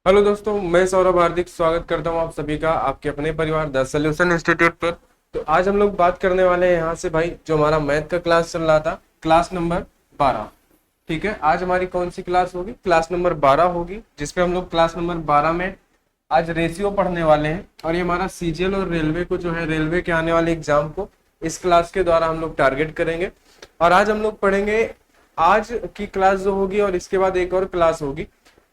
Hello दोस्तों, मैं सौरभ हार्दिक स्वागत करता हूं आप सभी का आपके अपने परिवार द सॉल्यूशन इंस्टीट्यूट पर। तो आज हम लोग बात करने वाले हैं यहाँ से भाई, जो हमारा मैथ का क्लास चल रहा था, क्लास नंबर 12। ठीक है, आज हमारी कौन सी क्लास होगी? क्लास नंबर 12 होगी, जिसपे हम लोग क्लास नंबर 12 में आज रेशियो पढ़ने वाले हैं। और ये हमारा सीजीएल और रेलवे को जो है, रेलवे के आने वाले एग्जाम को इस क्लास के द्वारा हम लोग टारगेट करेंगे। और आज हम लोग पढ़ेंगे, आज की क्लास जो होगी और इसके बाद एक और क्लास होगी।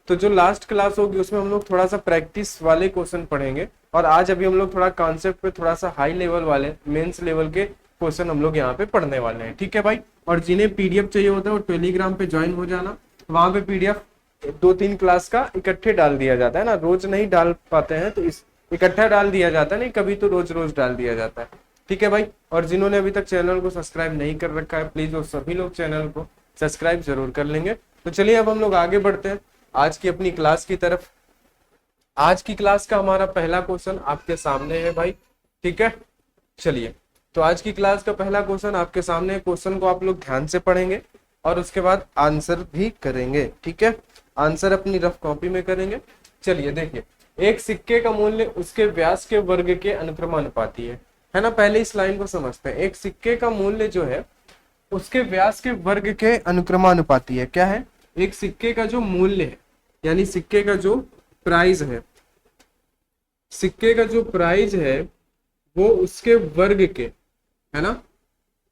तो जो लास्ट क्लास होगी उसमें हम लोग थोड़ा सा प्रैक्टिस वाले क्वेश्चन पढ़ेंगे, और आज अभी हम लोग थोड़ा कॉन्सेप्ट पे थोड़ा सा हाई लेवल वाले मेंस लेवल के क्वेश्चन हम लोग यहाँ पे पढ़ने वाले हैं। ठीक है भाई, और जिन्हें पीडीएफ चाहिए होता है वो टेलीग्राम पे ज्वाइन हो जाना। वहां पे पीडीएफ 2-3 क्लास का इकट्ठे डाल दिया जाता है ना, रोज नहीं डाल पाते हैं तो इस इकट्ठा डाल दिया जाता है, नहीं कभी तो रोज रोज डाल दिया जाता है। ठीक है भाई, और जिन्होंने अभी तक चैनल को सब्सक्राइब नहीं कर रखा है, प्लीज वो सभी लोग चैनल को सब्सक्राइब जरूर कर लेंगे। तो चलिए अब हम लोग आगे बढ़ते हैं आज की अपनी क्लास की तरफ। आज की क्लास का हमारा पहला क्वेश्चन आपके सामने है भाई। ठीक है, चलिए तो आज की क्लास का पहला क्वेश्चन आपके सामने है। क्वेश्चन को आप लोग ध्यान से पढ़ेंगे और उसके बाद आंसर भी करेंगे। ठीक है, आंसर अपनी रफ कॉपी में करेंगे। चलिए देखिए, एक सिक्के का मूल्य उसके व्यास के वर्ग के अनुक्रमानुपाती है ना। पहले इस लाइन को समझते हैं। एक सिक्के का मूल्य जो है उसके व्यास के वर्ग के अनुक्रमानुपाती है। क्या है? एक सिक्के का जो मूल्य है, यानी सिक्के का जो प्राइस है, सिक्के का जो प्राइस है वो उसके वर्ग के, है ना,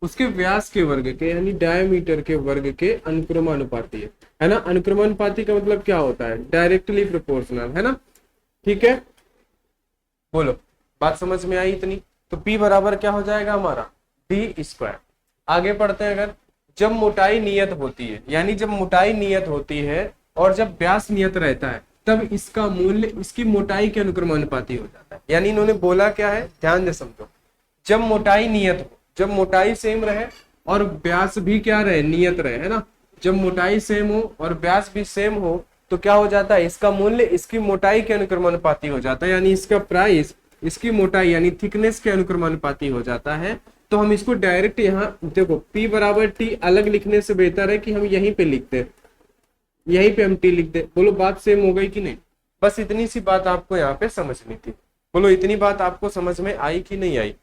उसके व्यास के वर्ग के यानी डायमीटर के वर्ग के अनुक्रमानुपाती है ना। अनुक्रमानुपाती का मतलब क्या होता है? डायरेक्टली प्रोपोर्शनल, है ना। ठीक है, बोलो बात समझ में आई इतनी? तो P बराबर क्या हो जाएगा हमारा? D square. आगे पढ़ते हैं। अगर जब मोटाई नियत होती है, यानी जब मोटाई नियत होती है और जब व्यास नियत रहता है, तब इसका मूल्य इसकी मोटाई के अनुक्रमानुपाती हो जाता है। यानी इन्होंने बोला क्या है, ध्यान से समझो। जब मोटाई नियत हो, जब मोटाई सेम रहे और व्यास भी क्या रहे, नियत रहे, है ना। जब मोटाई सेम हो और व्यास भी सेम हो तो क्या हो जाता है? इसका मूल्य इसकी मोटाई के अनुक्रमानुपाती हो जाता है, यानी इसका प्राइस इसकी मोटाई यानी थिकनेस के अनुक्रमानुपाती हो जाता है। तो हम इसको डायरेक्ट यहाँ देखो, P बराबर T अलग लिखने से बेहतर है कि हम यहीं पे लिख दे, यहीं पे हम T लिख दे। बोलो बात सेम हो गई कि नहीं? बस इतनी सी बात आपको यहाँ पे समझनी थी। बोलो इतनी बात आपको समझ में आई कि नहीं आई?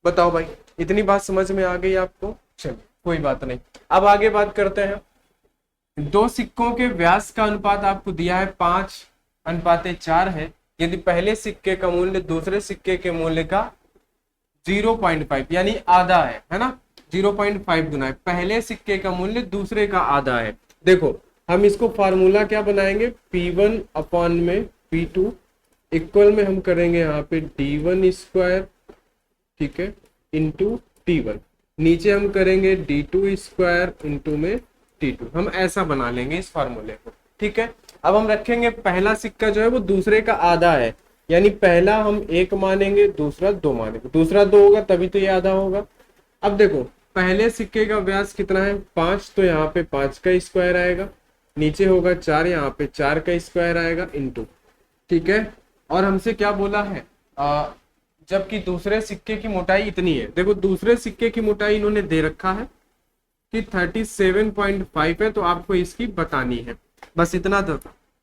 बताओ भाई, इतनी बात समझ में आ गई आपको? चलिए कोई बात नहीं, अब आगे बात करते हैं। दो सिक्कों के व्यास का अनुपात आपको दिया है 5:4 है। यदि पहले सिक्के का मूल्य दूसरे सिक्के के मूल्य का 0.5 यानी आधा है ना। 0.5 गुना है, पहले सिक्के का मूल्य दूसरे का आधा है। देखो हम इसको फार्मूला क्या बनाएंगे? P1 अपॉन में P2 इक्वल में हम करेंगे यहाँ पे D1 स्क्वायर, ठीक है, इंटू T1। नीचे हम करेंगे D2 स्क्वायर इंटू में T2। हम ऐसा बना लेंगे इस फार्मूले को। ठीक है, अब हम रखेंगे पहला सिक्का जो है वो दूसरे का आधा है, यानी पहला हम 1 मानेंगे, दूसरा 2 मानेंगे। दूसरा 2 होगा तभी तो ये आधा होगा। अब देखो पहले सिक्के का व्यास कितना है? 5, तो यहाँ पे 5 का स्क्वायर आएगा, नीचे होगा 4, यहाँ पे 4 का स्क्वायर आएगा इंटू। ठीक है, और हमसे क्या बोला है? जबकि दूसरे सिक्के की मोटाई इतनी है। देखो दूसरे सिक्के की मोटाई इन्होंने दे रखा है कि 37.5 है, तो आपको इसकी बतानी है। बस इतना तो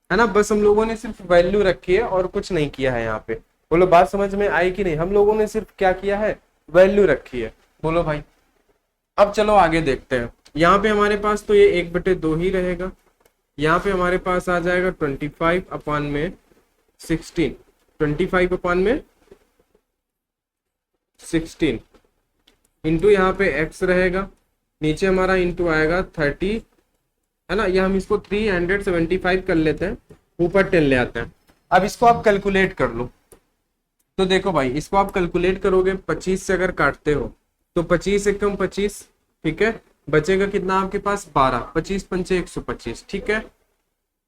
है ना। बस हम लोगों ने सिर्फ वैल्यू रखी है और कुछ नहीं किया है यहाँ पे। बोलो बात समझ में आई कि नहीं? हम लोगों ने सिर्फ क्या किया है? वैल्यू रखी है। बोलो भाई, अब चलो आगे देखते हैं। यहाँ पे हमारे पास तो ये 1/2 ही रहेगा। यहाँ पे हमारे पास आ जाएगा 25 अपॉन में 16, 25 अपॉन में 16 इंटू यहाँ पे x रहेगा, नीचे हमारा इंटू आएगा 30, है ना। ये हम इसको 375 कर लेते हैं, ऊपर 10 ले आते हैं। अब इसको आप कैलकुलेट कर लो। तो देखो भाई, इसको आप कैलकुलेट करोगे 25 से अगर काटते हो तो 25 एकम 25, ठीक है, बचेगा कितना आपके पास? 12। 25 पंचे 125, ठीक है।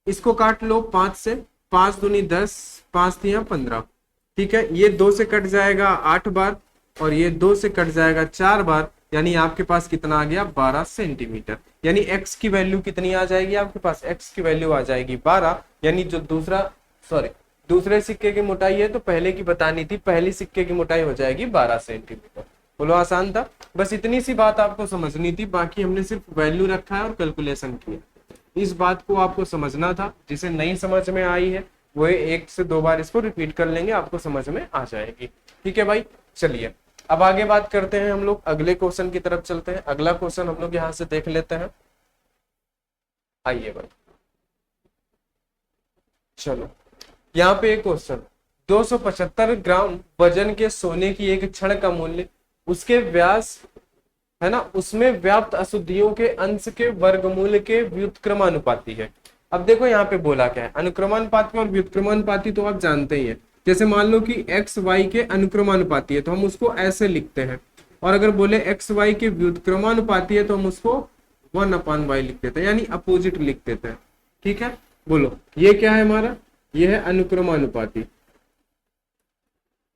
इसको काट लो 5 से, 5 दूनी 10, 5 तिया 15, ठीक है। ये 2 से कट जाएगा 8 बार और ये 2 से कट जाएगा 4 बार, यानी आपके पास कितना आ गया? 12 सेंटीमीटर। यानी x की वैल्यू कितनी आ जाएगी आपके पास? x की वैल्यू आ जाएगी 12। यानी जो दूसरे सिक्के की मोटाई है तो पहले की बतानी थी, पहली सिक्के की मोटाई हो जाएगी 12 सेंटीमीटर। बोलो आसान था? बस इतनी सी बात आपको समझनी थी, बाकी हमने सिर्फ वैल्यू रखा है और कैलकुलेशन किया। इस बात को आपको समझना था। जिसे नहीं समझ में आई है वो एक से दो बार इसको रिपीट कर लेंगे, आपको समझ में आ जाएगी। ठीक है भाई, चलिए अब आगे बात करते हैं, हम लोग अगले क्वेश्चन की तरफ चलते हैं। अगला क्वेश्चन हम लोग यहाँ से देख लेते हैं। आइए भाई, चलो यहाँ पे एक क्वेश्चन, 275 ग्राम वजन के सोने की एक छड़ का मूल्य, उसके व्यास है ना, उसमें व्याप्त अशुद्धियों के अंश के वर्गमूल के व्युत्क्रमानुपाती है। अब देखो यहाँ पे बोला क्या है, अनुक्रमानुपाती और व्युत्क्रमानुपाती तो आप जानते ही है। जैसे मान लो कि एक्स वाई के अनुक्रमानुपाती है तो हम उसको ऐसे लिखते हैं, और अगर बोले एक्स वाई के व्युत्क्रमानुपाती है तो हम उसको 1/y लिख देते हैं, यानी अपोजिट लिख देते हैं। ठीक है, बोलो ये क्या है हमारा, ये है अनुक्रमानुपाती।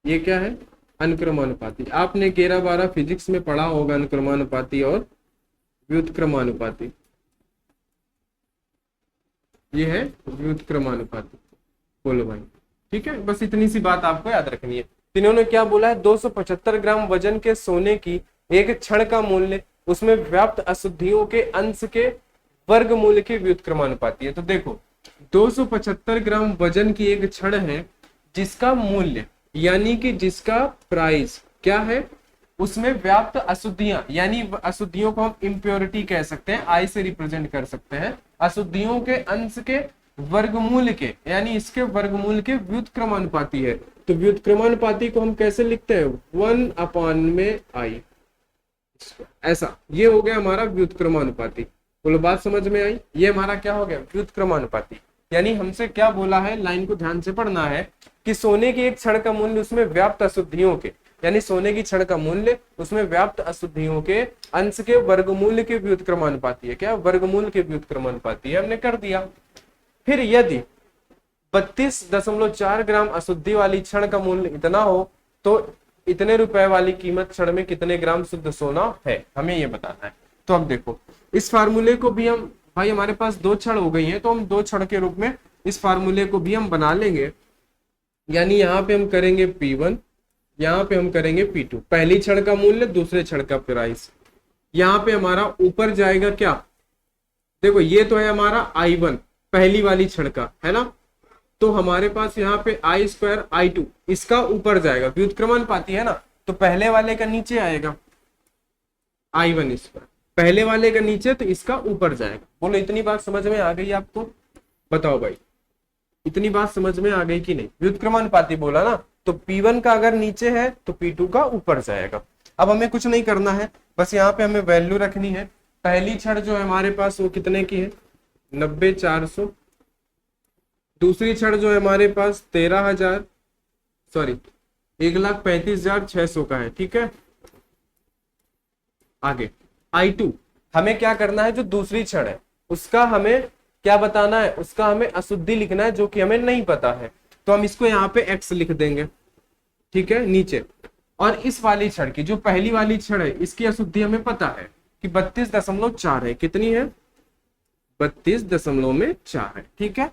ये क्या है, अनुक्रमानुपाती। आपने 11-12 फिजिक्स में पढ़ा होगा अनुक्रमानुपाती और व्युत्क्रमानुपाती। ये है व्युत्क्रमानुपाती। बोलो भाई, ठीक है, बस इतनी सी बात आपको याद रखनी है। इन्होंने क्या बोला है, 275 ग्राम वजन के सोने की एक छड़ का मूल्य, उसमें व्याप्त अशुद्धियों के अंश के वर्गमूल के व्युत्क्रमानुपाती है। तो देखो 275 ग्राम वजन की एक छड़ है जिसका मूल्य यानी कि जिसका प्राइस क्या है, उसमें व्याप्त अशुद्धियां, यानी अशुद्धियों को हम इम्प्योरिटी कह सकते हैं, आई से रिप्रेजेंट कर सकते हैं, अशुद्धियों के अंश के वर्गमूल के, यानी इसके वर्गमूल के व्युत्क्रमानुपाती है। तो व्युत्क्रमानुपाती को हम कैसे लिखते हैं, 1/i, ऐसा। ये हो गया हमारा व्युत्क्रमानुपाती। बोलो बात समझ में आई, ये हमारा क्या हो गया, व्युत्क्रमानुपाती। यानी हमसे क्या बोला है, लाइन को ध्यान से पढ़ना है कि सोने की एक छड़ का मूल्य, उसमें व्याप्त अशुद्धियों के, यानी सोने की छड़ का मूल्य उसमें व्याप्त अशुद्धियों के अंश के वर्गमूल के व्युत्क्रमानुपाती है। क्या, वर्गमूल के व्युत्क्रमानुपाती है, हमने कर दिया। फिर यदि 32.4 ग्राम अशुद्धि वाली छड़ का मूल्य इतना हो तो इतने रुपए वाली कीमत छड़ में कितने ग्राम शुद्ध सोना है, हमें ये बताना है। तो अब देखो इस फार्मूले को भी हम, भाई हमारे पास दो छड़ हो गई हैं तो हम दो छड़ के रूप में इस फार्मूले को भी हम बना लेंगे। यानी यहाँ पे हम करेंगे P1, यहाँ पे हम करेंगे P2, पहली छड़ का मूल्य दूसरे छड़ का प्राइस। यहाँ पे हमारा ऊपर जाएगा क्या, देखो ये तो है हमारा I1 पहली वाली छड़ का, है ना, तो हमारे पास यहाँ पे I² I2 इसका ऊपर जाएगा, व्युत्क्रमानुपाती है ना, तो पहले वाले का नीचे आएगा I1², पहले वाले का नीचे तो इसका ऊपर जाएगा। बोलो इतनी बात समझ में आ गई आपको, बताओ भाई इतनी बात समझ में आ गई कि नहीं। व्युत्क्रमानुपाती बोला ना, तो P1 का अगर नीचे है तो P2 का ऊपर जाएगा। अब हमें कुछ नहीं करना है, बस यहाँ पे हमें वैल्यू रखनी है। पहली छड़ जो है हमारे पास वो कितने की है, 90,400। दूसरी छड़ जो है हमारे पास 1,35,600 का है। ठीक है, आगे I2 हमें क्या करना है, जो दूसरी छड़ है उसका हमें क्या बताना है, उसका हमें अशुद्धि लिखना है जो कि हमें नहीं पता है, तो हम इसको यहाँ पे x लिख देंगे। ठीक है, नीचे। और इस वाली छड़ की, जो पहली वाली छड़ है, इसकी अशुद्धि हमें पता है कि 32.4 है। कितनी है, 32.4 है। ठीक है,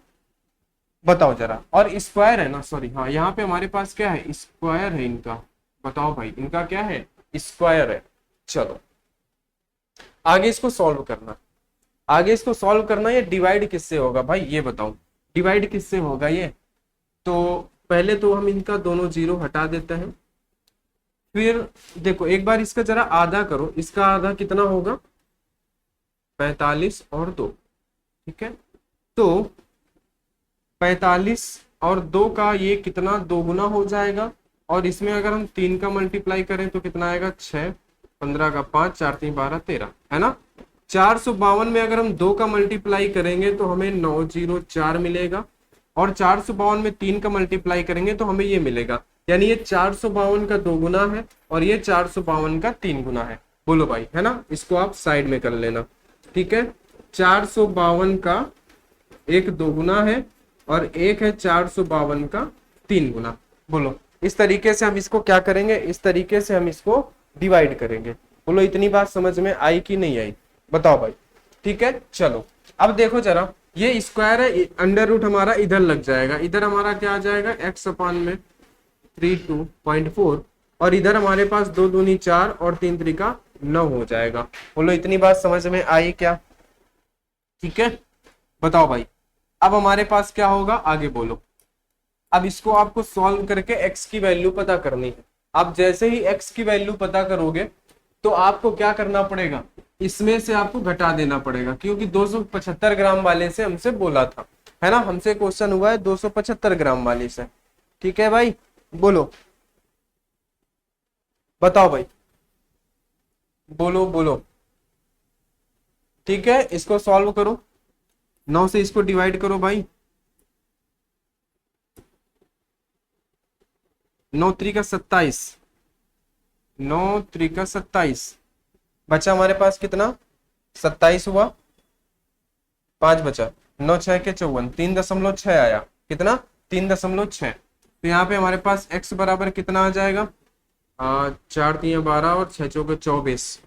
बताओ जरा। और स्क्वायर है ना, सॉरी हाँ, यहाँ पे हमारे पास क्या है, स्क्वायर है इनका। बताओ भाई इनका क्या है, स्क्वायर है। चलो आगे इसको सॉल्व करना, आगे इसको सॉल्व करना। ये डिवाइड किससे होगा भाई, ये बताओ डिवाइड किससे होगा ये। तो पहले तो हम इनका दोनों जीरो हटा देते हैं, फिर देखो एक बार इसका जरा आधा करो, इसका आधा कितना होगा, 45 और 2। ठीक है, तो 45 और 2 का ये कितना, 2 गुना हो जाएगा। और इसमें अगर हम 3 का मल्टीप्लाई करें तो कितना आएगा, 6, 15 का 5, 4 3 12 13, है ना। 452 में अगर हम 2 का मल्टीप्लाई करेंगे तो हमें 904 मिलेगा, और 452 में 3 का मल्टीप्लाई करेंगे तो हमें ये मिलेगा। यानी ये 452 का 2 गुना है और ये 452 का 3 गुना है। बोलो भाई, है ना, इसको आप साइड में कर लेना। ठीक है, 452 का एक 2 गुना है और एक है 452 का 3 गुना। बोलो इस तरीके से हम इसको क्या करेंगे, इस तरीके से हम इसको डिवाइड करेंगे। बोलो इतनी बात समझ में आई कि नहीं आई, बताओ भाई। ठीक है, चलो अब देखो जरा, ये स्क्वायर है, अंडर रूट हमारा इधर लग जाएगा, इधर हमारा क्या आ जाएगा, x/में 32.4, और इधर हमारे पास 2 दूनी 4 और 3 त्रिका 9 हो जाएगा। बोलो इतनी बात समझ में आई क्या। ठीक है, बताओ भाई। अब हमारे पास क्या होगा, आगे बोलो। अब इसको आपको सॉल्व करके x की वैल्यू पता करनी है। आप जैसे ही x की वैल्यू पता करोगे तो आपको क्या करना पड़ेगा, इसमें से आपको घटा देना पड़ेगा, क्योंकि 275 ग्राम वाले से हमसे बोला था, है ना, हमसे क्वेश्चन हुआ है 275 ग्राम वाले से। ठीक है भाई, बोलो, बताओ भाई, बोलो बोलो। ठीक है, इसको सॉल्व करो, 9 से इसको डिवाइड करो भाई, 9 त्रिका 27, 9 त्रिका 27, बचा हमारे पास कितना, 27 हुआ, 5 बचा, 9 6 के 54, 3.6 आया, कितना, 3.6। तो यहाँ पे हमारे पास x बराबर कितना आ जाएगा, 4 3 12 और 6 चौके 24,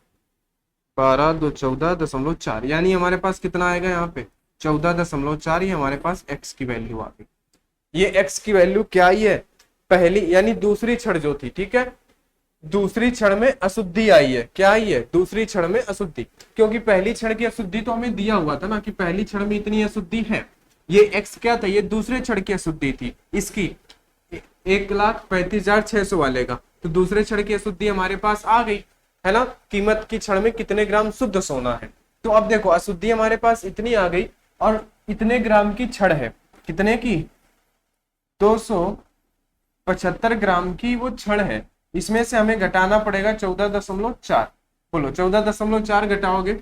12 2 14.4, यानी हमारे पास कितना आएगा यहाँ पे 14.4। ये हमारे पास x की वैल्यू आ गई। ये x की वैल्यू क्या ही है, पहली यानी दूसरी क्षण जो थी, ठीक है, दूसरी क्षण में अशुद्धि आई है, क्या आई है, दूसरी क्षण में अशुद्धि, क्योंकि पहली क्षण की अशुद्धि तो हमें दिया हुआ था ना कि पहली क्षण में इतनी अशुद्धि है। ये x क्या था, ये दूसरे क्षण की अशुद्धि थी, इसकी 1,35,600 वाले का, तो दूसरे क्षण की अशुद्धि हमारे पास आ गई, है ना, कीमत की क्षण में कितने ग्राम शुद्ध सोना है। तो अब देखो अशुद्धि हमारे पास इतनी आ गई और इतने ग्राम की छड़ है, कितने की, 275 ग्राम की वो छड़ है, इसमें से हमें घटाना पड़ेगा 14.4। बोलो 14.4 घटाओगे,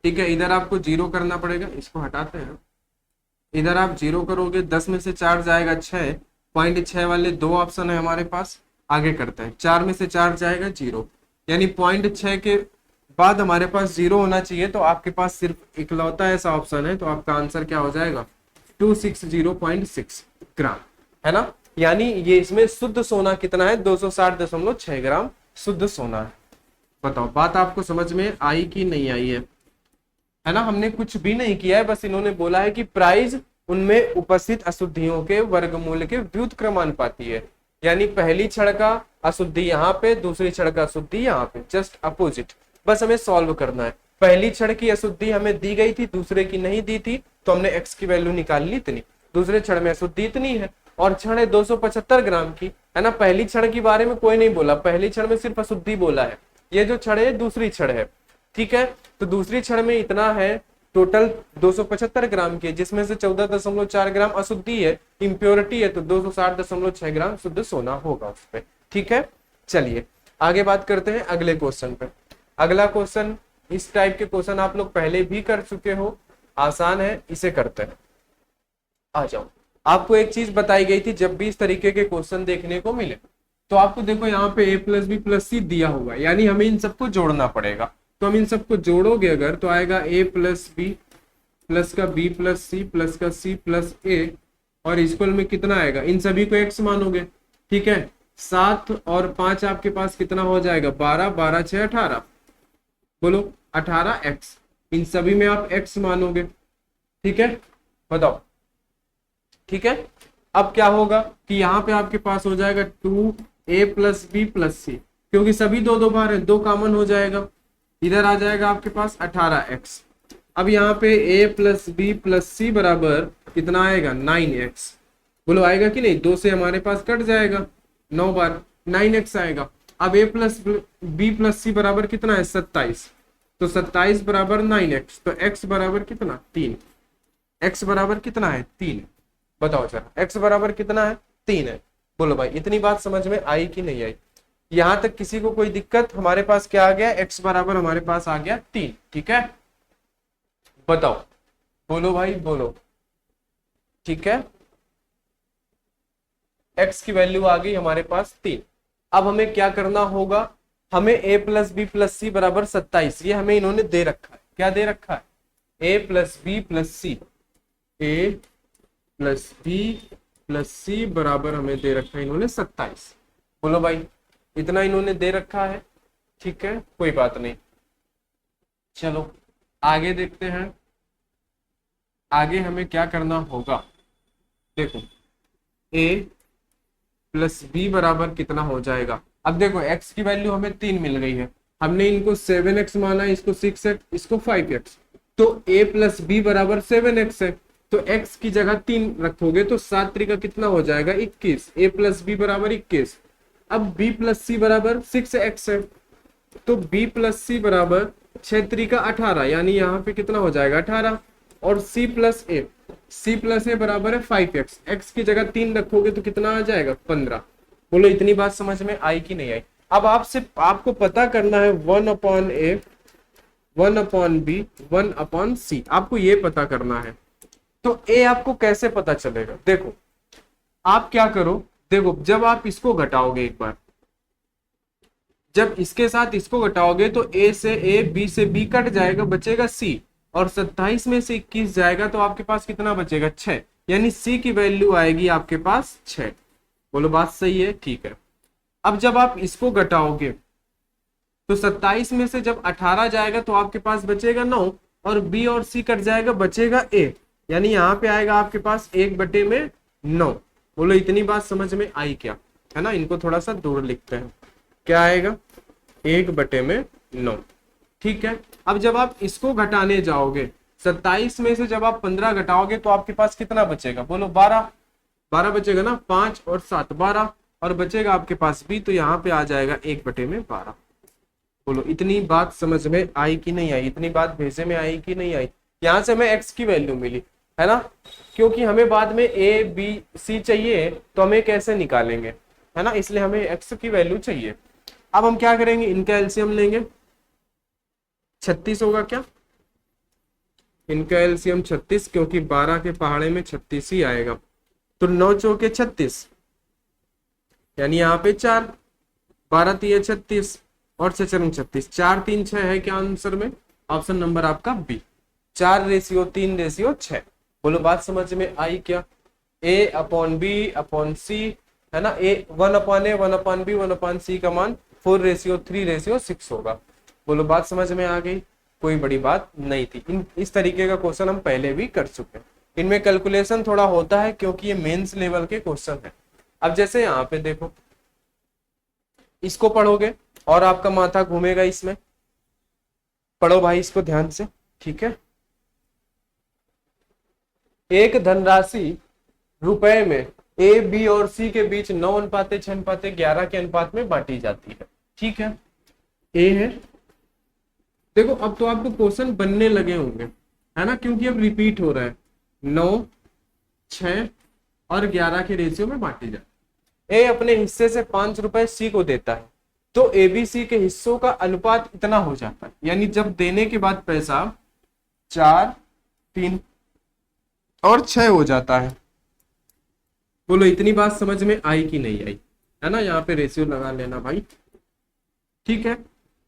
ठीक है, इधर आपको 0 करना पड़ेगा, इसको हटाते हैं, इधर आप 0 करोगे, 10 में से 4 जाएगा 6, 0.6 वाले 2 ऑप्शन है हमारे पास, आगे करते हैं, 4 में से 4 जाएगा 0, यानी 0.6 के बाद हमारे पास 0 होना चाहिए, तो आपके पास सिर्फ इकलौता ऐसा ऑप्शन है, तो आपका आंसर क्या हो जाएगा 260.6 ग्राम, है ना, यानी ये इसमें शुद्ध सोना कितना है, 260.6 ग्राम शुद्ध सोना है। बताओ बात आपको समझ में आई कि नहीं आई है ना, हमने कुछ भी नहीं किया है, बस इन्होंने बोला है कि प्राइस उनमें उपस्थित अशुद्धियों के वर्गमूल के व्युत्क्रमानुपाती है, यानी पहली क्षण का अशुद्धि यहाँ पे, दूसरी क्षण का अशुद्धि यहाँ पे, जस्ट अपोजिट, बस हमें सॉल्व करना है। पहली क्षण की अशुद्धि हमें दी गई थी, दूसरे की नहीं दी थी, तो हमने x की वैल्यू निकाल ली इतनी, दूसरे क्षण में अशुद्धि इतनी है, और क्षण है 275 ग्राम की, है ना, पहली क्षण के बारे में कोई नहीं बोला, पहली क्षण में सिर्फ अशुद्धि बोला है, ये जो क्षण है दूसरी क्षण है, ठीक है, तो दूसरी क्षण में इतना है, टोटल 275 ग्राम की, जिसमें से 14.4 ग्राम अशुद्धि है, इंप्योरिटी है, तो 260.6 ग्राम शुद्ध सोना होगा उस पे। ठीक है, चलिए आगे बात करते हैं अगले क्वेश्चन पे। अगला क्वेश्चन, इस टाइप के क्वेश्चन आप लोग पहले भी कर चुके हो, आसान है, इसे करते हैं। आ जाओ, आपको एक चीज बताई गई थी, जब भी इस तरीके के क्वेश्चन देखने को मिले तो आपको देखो यहाँ पे a प्लस बी प्लस सी दिया हुआ है, यानी हमें इन सबको जोड़ना पड़ेगा, तो हम इन सबको जोड़ोगे अगर तो आएगा a प्लस बी प्लस का b प्लस सी प्लस का c प्लस a, और इक्वल में कितना आएगा, इन सभी को x मानोगे, ठीक है, 7 और 5 आपके पास कितना हो जाएगा, 12, 12 6 18, बोलो 18x, इन सभी में आप x मानोगे, ठीक है, बताओ, ठीक है। अब क्या होगा कि यहाँ पे आपके पास हो जाएगा 2a प्लस बी प्लस सी, क्योंकि सभी दो दो बार है, 2 कॉमन हो जाएगा, इधर आ जाएगा आपके पास 18x। अब यहाँ पे a plus B plus C बराबर कितना आएगा, 9x, बोलो आएगा कि नहीं, 2 से हमारे पास कट जाएगा, 9 बार 9x आएगा। अब a plus B plus C बराबर कितना है, 27, तो 27 बराबर 9x, तो x बराबर कितना, 3, x बराबर कितना है, 3, बताओ जरा x बराबर कितना है, 3 है। बोलो भाई इतनी बात समझ में आई कि नहीं आई, यहां तक किसी को कोई दिक्कत, हमारे पास क्या आ गया, x बराबर हमारे पास आ गया 3, ठीक है, बताओ, बोलो भाई बोलो, ठीक है, x की वैल्यू आ गई हमारे पास 3। अब हमें क्या करना होगा, हमें a plus B plus C बराबर 27, ये हमें इन्होंने दे रखा है, क्या दे रखा है, a plus B plus C, a plus B plus C बराबर हमें दे रखा है इन्होंने 27। बोलो भाई इतना इन्होंने दे रखा है, ठीक है, कोई बात नहीं, चलो आगे देखते हैं, आगे हमें क्या करना होगा, देखो a प्लस बी बराबर कितना हो जाएगा। अब देखो x की वैल्यू हमें 3 मिल गई है, हमने इनको 7x माना, इसको 6x, इसको 5x, तो a प्लस बी बराबर 7x है, तो x की जगह 3 रखोगे तो 7 त्रिका कितना हो जाएगा 21, a प्लस बी बराबर 21। अब b प्लस सी बराबर 6x है, तो b प्लस सी बराबर 6 त्रिका 18, यानी यहाँ पे कितना हो जाएगा 18। और c प्लस ए बराबर है 5x, x की जगह 3 रखोगे तो कितना आ जाएगा 15। बोलो इतनी बात समझ में आई कि नहीं आई। अब आपको पता करना है 1/a 1/b 1/c, आपको ये पता करना है। तो a आपको कैसे पता चलेगा, देखो आप क्या करो, देखो जब आप इसको घटाओगे एक बार, जब इसके साथ इसको घटाओगे तो a से a b से b कट जाएगा, बचेगा c, और 27 में से 21 जाएगा तो आपके पास कितना बचेगा 6, यानी c की वैल्यू आएगी आपके पास 6। बोलो बात सही है, ठीक है। अब जब आप इसको घटाओगे तो 27 में से जब 18 जाएगा तो आपके पास बचेगा 9, और b और c कट जाएगा, बचेगा a, यानी यहाँ पे आएगा आपके पास 1/9। बोलो इतनी बात समझ में आई क्या, है ना। इनको थोड़ा सा दूर लिखते हैं, क्या आएगा 1/9, ठीक है। अब जब आप इसको घटाने जाओगे 27 में से जब आप 15 घटाओगे तो आपके पास कितना बचेगा, बोलो 12 बचेगा ना, 5 और 7 12, और बचेगा आपके पास b, तो यहाँ पे आ जाएगा 1/12। बोलो इतनी बात समझ में आई कि नहीं आई, इतनी बात भेजे में आई कि नहीं आई। यहाँ से हमें x की वैल्यू मिली, है ना, क्योंकि हमें बाद में a b c चाहिए तो हमें कैसे निकालेंगे, है ना, इसलिए हमें x की वैल्यू चाहिए। अब हम क्या करेंगे, इनका एलसीएम लेंगे, 36 होगा क्या, इनका एलसीएम 36, क्योंकि 12 के पहाड़े में 36 ही आएगा, तो 9 चौके 36, यानी यहाँ पे 4, 12 तिये 36 और 6 36, 4 3 6 है क्या आंसर में, ऑप्शन नंबर आपका बी, 4:3:6। बोलो बात समझ में आई क्या। a/b/c, है ना, 1/a 1/b 1/c का मान 4:3:6 होगा। बोलो बात समझ में आ गई, कोई बड़ी बात नहीं थी। इस तरीके का क्वेश्चन हम पहले भी कर चुके हैं। इनमें कैलकुलेशन थोड़ा होता है क्योंकि ये मेंस लेवल के क्वेश्चन है। अब जैसे यहाँ पे देखो, इसको पढ़ोगे और आपका माथा घूमेगा इसमें, पढ़ो भाई इसको ध्यान से, ठीक है। एक धनराशि रुपए में ए बी और सी के बीच 9:6:11 के अनुपात में बांटी जाती है, ठीक है। ए है, देखो अब तो आपको क्वेश्चन बनने लगे होंगे, है ना, क्योंकि अब रिपीट हो रहा है, 9, 6 और 11 के रेशियो में बांटी जाती है। ए अपने हिस्से से 5 रुपए सी को देता है, तो एबीसी के हिस्सों का अनुपात इतना हो जाता है, यानी जब देने के बाद पैसा 4, 3 और 6 हो जाता है। बोलो इतनी बात समझ में आई कि नहीं आई, है ना, यहाँ पे रेशियो लगा लेना भाई, ठीक है।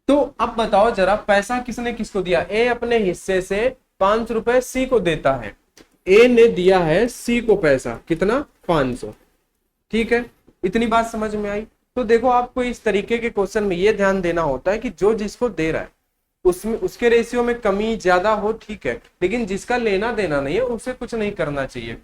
तो अब बताओ जरा, पैसा किसने किसको दिया, ए अपने हिस्से से 5 रुपए सी को देता है, ए ने दिया है सी को पैसा कितना 500, ठीक है। इतनी बात समझ में आई। तो देखो आपको इस तरीके के क्वेश्चन में ये ध्यान देना होता है कि जो जिसको दे रहा है उसमें उसके रेशियो में कमी ज्यादा हो, ठीक है, लेकिन जिसका लेना देना नहीं है उसे कुछ नहीं करना चाहिए।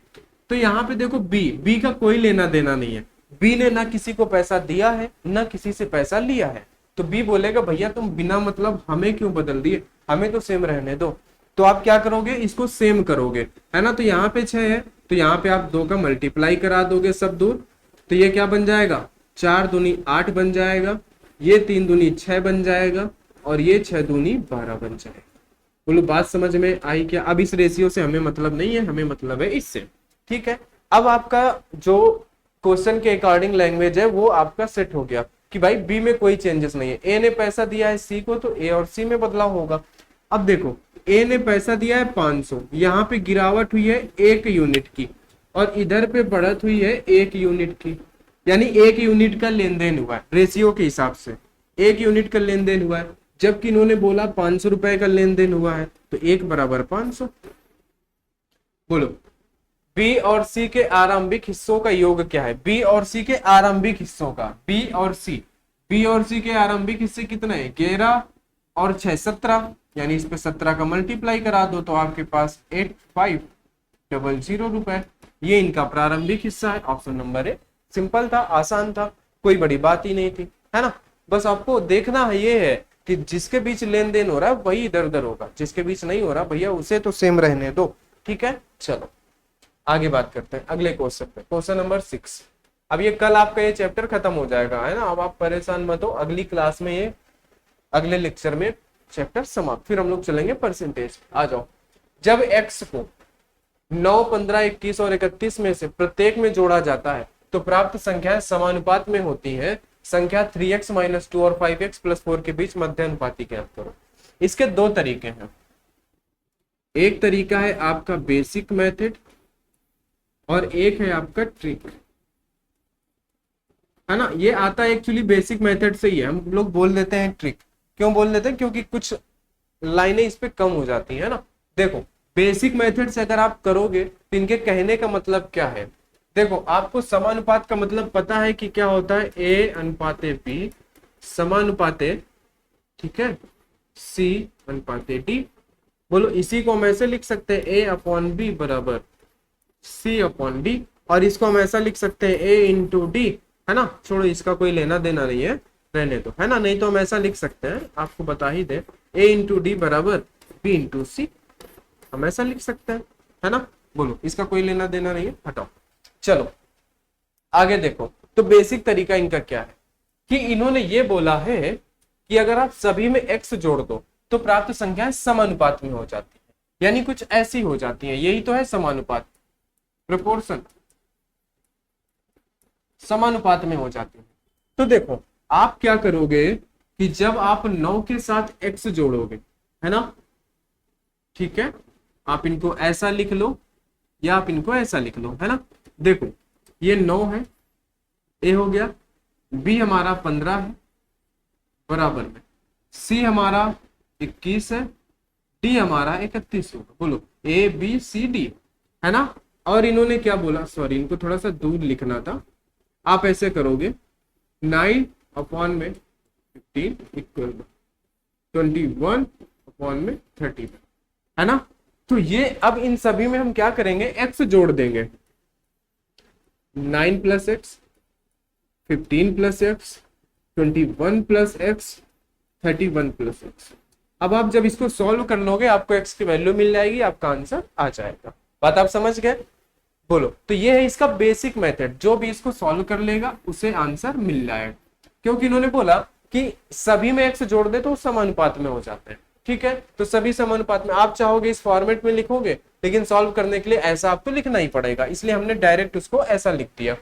तो यहाँ पे देखो बी का कोई लेना देना नहीं है, बी ने ना किसी को पैसा दिया है ना किसी से पैसा लिया है, तो बी बोलेगा भैया तुम बिना मतलब हमें क्यों बदल दिए, हमें तो सेम रहने दो। तो आप क्या करोगे, इसको सेम करोगे, है ना। तो यहाँ पे 6 है तो यहाँ पे आप 2 का मल्टीप्लाई करा दोगे सब दूर, तो ये क्या बन जाएगा 4 दूनी 8 बन जाएगा, ये 3 दूनी 6 बन जाएगा, और ये 6 दूनी 12 बन जाएगा। बोलो बात समझ में आई क्या। अब इस रेशियो से हमें मतलब नहीं है, हमें मतलब है इससे, ठीक है। अब आपका जो क्वेश्चन के अकॉर्डिंग लैंग्वेज है वो आपका सेट हो गया कि भाई बी में कोई चेंजेस नहीं है, ए ने पैसा दिया है सी को तो ए और सी में बदलाव होगा। अब देखो ए ने पैसा दिया है 500, यहाँ पे गिरावट हुई है 1 यूनिट की, और इधर पे बढ़त हुई है 1 यूनिट की, यानी 1 यूनिट का लेन देन हुआ है रेशियो के हिसाब से, 1 यूनिट का लेन देन हुआ है, जबकि इन्होंने बोला 500 रुपए का लेन देन हुआ है, तो 1 बराबर 500। बोलो बी और सी के आरंभिक हिस्सों का योग क्या है, बी और सी के आरंभिक हिस्सों का, बी और सी के आरंभिक हिस्से कितने हैं 11 और 6 17, यानी इस पे 17 का मल्टीप्लाई करा दो तो आपके पास 8500 रुपए, ये इनका प्रारंभिक हिस्सा है। ऑप्शन नंबर ए सिंपल था, आसान था, कोई बड़ी बात ही नहीं थी, है ना। बस आपको देखना है ये है कि जिसके बीच लेन देन हो रहा है वही इधर उधर होगा, जिसके बीच नहीं हो रहा भैया उसे तो सेम रहने दो, ठीक है। चलो आगे बात करते हैं अगले क्वेश्चन पे, क्वेश्चन नंबर 6। अब ये कल आपका ये चैप्टर खत्म हो जाएगा, है ना। अब आप परेशान मत हो, अगली क्लास में ये अगले लेक्चर में चैप्टर समाप्त, फिर हम लोग चलेंगे परसेंटेज। आ जाओ। जब x को 9, 15, 21 और 31 में से प्रत्येक में जोड़ा जाता है तो प्राप्त संख्याएं समानुपात में होती हैं। संख्या 3x - 2 और 5x + 4 के बीच मध्य अनुपाती ज्ञात करो। इसके दो तरीके हैं। एक तरीका है आपका बेसिक मेथड और एक है आपका ट्रिक, है ना। ये आता है एक्चुअली बेसिक मेथड से ही है, हम लोग बोल देते हैं ट्रिक। क्यों बोल देते हैं? क्योंकि कुछ लाइनें इस पे कम हो जाती है ना। देखो, बेसिक मेथड से अगर आप करोगे तो इनके कहने का मतलब क्या है। देखो, आपको समानुपात का मतलब पता है कि क्या होता है, A/B समानुपाते, ठीक है, C/D। बोलो, इसी को हम ऐसे लिख सकते हैं A/B बराबर C/D, और इसको हम ऐसा लिख सकते हैं A × D, है ना। छोड़ो, इसका कोई लेना देना नहीं है, रहने दो, है ना। नहीं तो हम ऐसा लिख सकते हैं, आपको बता ही दे, A × D बराबर B × C, हम ऐसा लिख सकते हैं, है ना। बोलो, इसका कोई लेना देना नहीं है, हटाओ। चलो आगे देखो, तो बेसिक तरीका इनका क्या है कि इन्होंने ये बोला है कि अगर आप सभी में x जोड़ दो तो प्राप्त संख्याएं समानुपात में हो जाती है, यानी कुछ ऐसी हो जाती है। यही तो है समानुपात, प्रोपोर्शन, समानुपात में हो जाती है। तो देखो, आप क्या करोगे कि जब आप 9 के साथ x जोड़ोगे, है ना, ठीक है, आप इनको ऐसा लिख लो या आप इनको ऐसा लिख लो, है ना। देखो, ये 9 है, ए हो गया, बी हमारा 15 है, बराबर में सी हमारा 21 है, डी हमारा 31 होगा। बोलो, A B C D, है ना। और इन्होंने क्या बोला, सॉरी, इनको थोड़ा सा दूर लिखना था। आप ऐसे करोगे, 9/15 इक्वल 21/30, है ना। तो ये अब इन सभी में हम क्या करेंगे, x जोड़ देंगे। 9 + x, 15 + x, 21 + x, 31 + x। अब आप जब इसको सॉल्व कर लोगे, आपको x की वैल्यू मिल जाएगी, आपका आंसर आ जाएगा। बात आप समझ गए? बोलो, तो ये है इसका बेसिक मेथड, जो भी इसको सॉल्व कर लेगा उसे आंसर मिल जाएगा। क्योंकि इन्होंने बोला कि सभी में x जोड़ दे तो समानुपात में हो जाते हैं, ठीक है। तो सभी समानुपात में, आप चाहोगे इस फॉर्मेट में लिखोगे, लेकिन सॉल्व करने के लिए ऐसा आपको लिखना ही पड़ेगा, इसलिए हमने डायरेक्ट उसको ऐसा लिख दिया,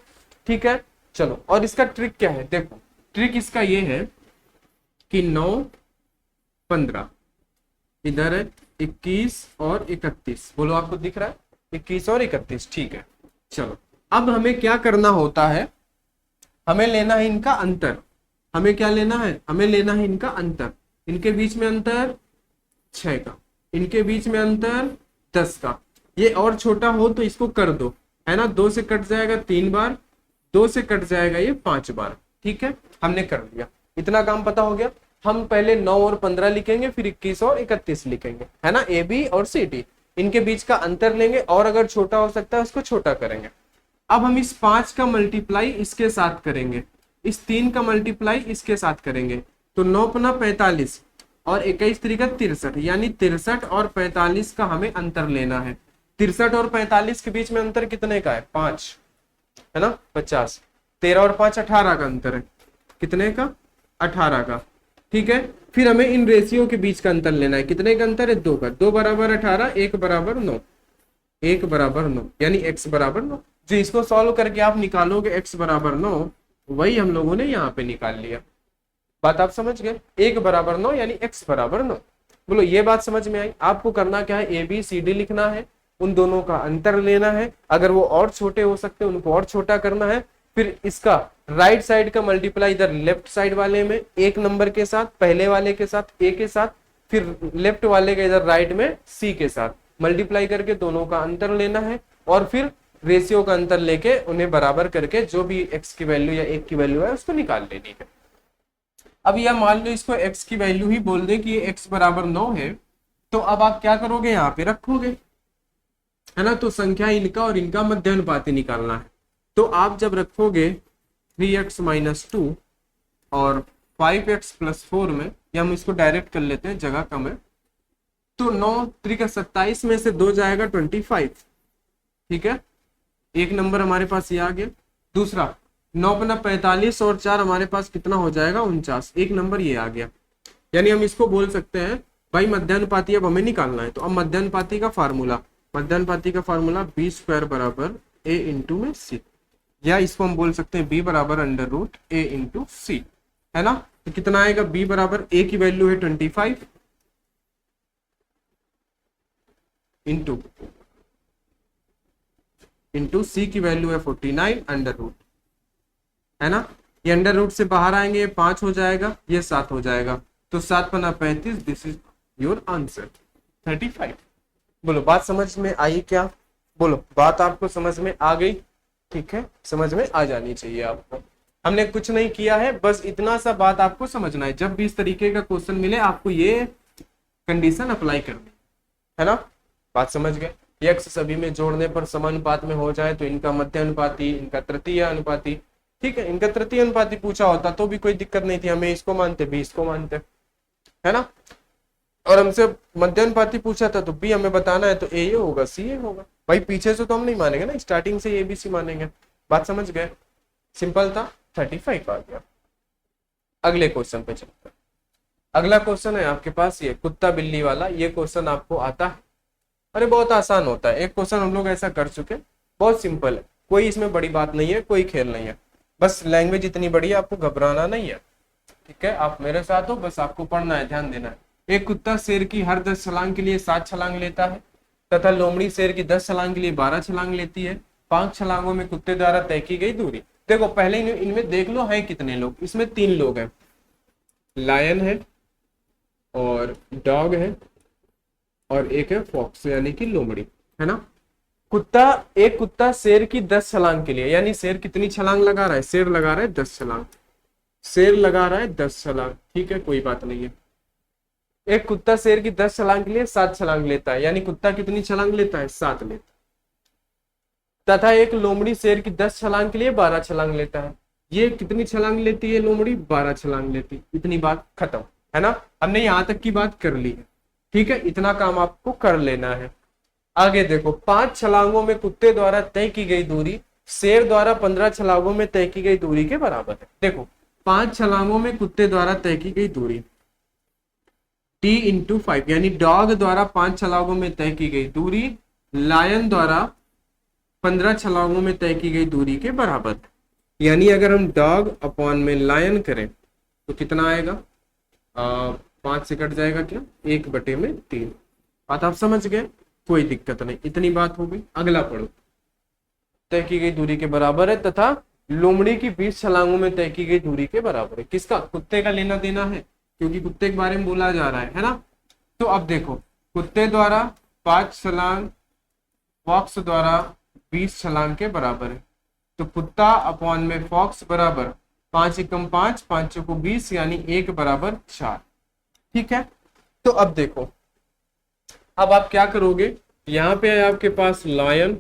ठीक है। चलो, और इसका ट्रिक क्या है, देखो, ट्रिक इसका ये है कि 9, 15, इधर है 21 और 31। बोलो, आपको दिख रहा है 21 और 31, ठीक है। चलो, अब हमें क्या करना होता है, हमें लेना है इनका अंतर। हमें क्या लेना है, हमें लेना है इनका अंतर। इनके बीच में अंतर 6 का, इनके बीच में अंतर 10 का। ये और छोटा हो तो इसको कर दो, है ना। 2 से कट जाएगा 3 बार, 2 से कट जाएगा ये 5 बार, ठीक है। हमने कर लिया, इतना काम पता हो गया। हम पहले 9 और 15 लिखेंगे, फिर 21 और 31 लिखेंगे, है ना। AB और CD, इनके बीच का अंतर लेंगे, और अगर छोटा हो सकता है उसको छोटा करेंगे। अब हम इस 5 का मल्टीप्लाई इसके साथ करेंगे, इस 3 का मल्टीप्लाई इसके साथ करेंगे, तो 9 × 45 और 21 × 3 = 63, यानी 63 और 45 का हमें अंतर लेना है। 63 और 45 के बीच में अंतर कितने का है, 5, है ना, 50। 13 और 5 18 का अंतर है, कितने का, 18 का, ठीक है। फिर हमें इन रेशियो के बीच का अंतर लेना है, कितने का अंतर है, 2 का। 2 बराबर 18, 1 बराबर 9, 1 बराबर 9, यानी x बराबर 9। जो इसको सॉल्व करके आप निकालोगे x बराबर 9, वही हम लोगों ने यहाँ पे निकाल लिया। बात आप समझ गए, 1 बराबर 9 यानी x बराबर 9। बोलो, ये बात समझ में आई? आपको करना क्या है, ABCD लिखना है, उन दोनों का अंतर लेना है। अगर वो और छोटे हो सकते हैं, उनको और छोटा करना है। फिर इसका राइट साइड का मल्टीप्लाई इधर लेफ्ट साइड वाले में एक नंबर के साथ, पहले वाले के साथ A के साथ, फिर लेफ्ट वाले के इधर राइट में C के साथ मल्टीप्लाई करके दोनों का अंतर लेना है, और फिर रेशियो का अंतर लेके उन्हें बराबर करके जो भी x की वैल्यू या 1 की वैल्यू है उसको निकाल लेनी है। अब यह मान लो इसको x की वैल्यू ही बोल दे कि ये x बराबर 9 है, तो अब आप क्या करोगे, यहाँ पे रखोगे, है ना। तो संख्या इनका और इनका मध्य अनुपाती निकालना है। तो आप जब रखोगे 3x - 2 और 5x + 4 में, या हम इसको डायरेक्ट कर लेते हैं, जगह कम है, तो 9 × 3 = 27 में से 2 जाएगा 25, ठीक है। एक नंबर हमारे पास ये आ गया। दूसरा 9×45 और 4 हमारे पास कितना हो जाएगा 49, एक नंबर ये आ गया। यानी हम इसको बोल सकते हैं भाई मध्यानुपाती अब हमें निकालना है। तो अब मध्यानुपाती का फार्मूला b² बराबर a इंटू में c, या इसको हम बोल सकते हैं b बराबर √a इंटू सी, है ना। तो कितना आएगा, b बराबर a की वैल्यू है 25 इंटू सी की वैल्यू है 49 √ है ना। ये अंडर रूट से बाहर आएंगे, ये 5 हो जाएगा, ये 7 हो जाएगा, तो 7×5 = 35। This is your answer 35। बोलो बात समझ में आई क्या? बोलो बात आपको समझ में आ गई? ठीक है, समझ में आ जानी चाहिए आपको। हमने कुछ नहीं किया है, बस इतना सा बात आपको समझना है। जब भी इस तरीके का क्वेश्चन मिले आपको ये कंडीशन अप्लाई करनी है ना। बात समझ गए? यक्स सभी में जोड़ने पर समानुपात में हो जाए तो इनका मध्य अनुपाती, इनका तृतीय अनुपाती, ठीक है। इनका तृतीय अनुपाती पूछा होता तो भी कोई दिक्कत नहीं थी, हमें इसको मानते भी इसको मानते, है ना। और हमसे मध्य अनुपाती पूछा था तो बी हमें बताना है, तो ए ये होगा सी ये होगा। भाई पीछे से तो हम नहीं मानेंगे ना, स्टार्टिंग से ए बी सी मानेंगे। बात समझ गए? सिंपल था, 35 आ गया। अगले क्वेश्चन पे चलते हैं। अगला क्वेश्चन है आपके पास ये कुत्ता बिल्ली वाला। ये क्वेश्चन आपको आता है? अरे बहुत आसान होता है। एक क्वेश्चन हम लोग ऐसा कर चुके, बहुत सिंपल है, कोई इसमें बड़ी बात नहीं है, कोई खेल नहीं है, बस लैंग्वेज इतनी बड़ी है, आपको घबराना नहीं है, ठीक है। आप मेरे साथ हो, बस आपको पढ़ना है, ध्यान देना है। एक कुत्ता शेर की हर 10 छलांग के लिए 7 छलांग लेता है तथा लोमड़ी शेर की 10 छलांग के लिए 12 छलांग लेती है। 5 छलांगों में कुत्ते द्वारा तय की गई दूरी। देखो पहले इनमें देख लो है कितने लोग। इसमें 3 लोग हैं, लायन है और डॉग है और एक है फॉक्स यानी कि लोमड़ी, है ना। एक कुत्ता शेर की 10 छलांग के लिए, यानी शेर कितनी छलांग लगा रहा है? शेर लगा रहा है 10 छलांग, शेर लगा रहा है 10 छलांग, ठीक है, कोई बात नहीं है। एक कुत्ता शेर की 10 छलांग के लिए 7 छलांग लेता है, यानी कुत्ता कितनी छलांग लेता है? 7 लेता है। तथा एक लोमड़ी शेर की 10 छलांग के लिए 12 छलांग लेता है। ये कितनी छलांग लेती है लोमड़ी? 12 छलांग लेती। इतनी बात खत्म, है ना। हमने यहां तक की बात कर ली है, ठीक है, इतना काम आपको कर लेना है। आगे देखो, 5 छलांगों में कुत्ते द्वारा तय की गई दूरी शेर द्वारा 15 छलांगों में तय की गई दूरी के बराबर है। देखो 5 छलांगों में कुत्ते द्वारा तय की गई दूरी t × 5, यानी डॉग द्वारा 5 छलांगों में तय की गई दूरी लायन द्वारा 15 छलांगों में तय की गई दूरी के बराबर। यानी अगर हम डॉग अपॉन में लायन करें तो कितना आएगा? 5 से कट जाएगा क्या? 1/3। बात आप समझ गए? कोई दिक्कत नहीं, इतनी बात हो गई। अगला पढ़ो। तय की गई दूरी के बराबर है तथा लोमड़ी की 20 छलांगों में तय की गई दूरी के बराबर है। किसका? कुत्ते का लेना देना है, क्योंकि कुत्ते के बारे में बोला जा रहा है ना। तो अब देखो, कुत्ते द्वारा 5 छलांग फॉक्स द्वारा 20 छलांग के बराबर है। तो कुत्ता अपॉन में फॉक्स बराबर 5 × 5, 5 × 20, यानी 1 = 4, ठीक है। तो अब देखो, अब आप क्या करोगे? यहाँ पे है आपके पास लायन